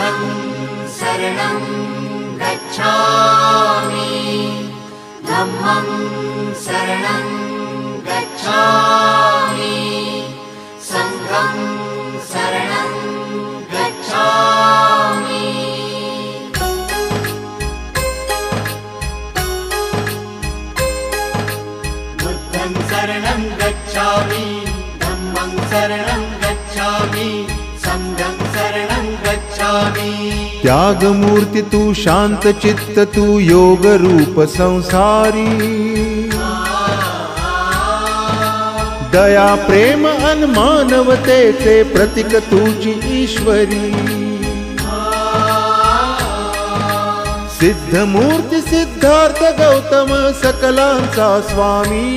बुद्धं शरणं गच्छामि धम्मं शरणं गच्छामि संघं शरणं गच्छामि। बुद्धं शरणं गच्छामि धम्मं शरणं गच्छामि संघं शरणं गच्छामि। त्याग मूर्ति तू शांत चित्त तू योग रूप संसारी दया प्रेम अन मानवतेचे प्रतीक तुझी ईश्वरी। सिद्ध मूर्ति सिद्धार्थ गौतम सकलांचा स्वामी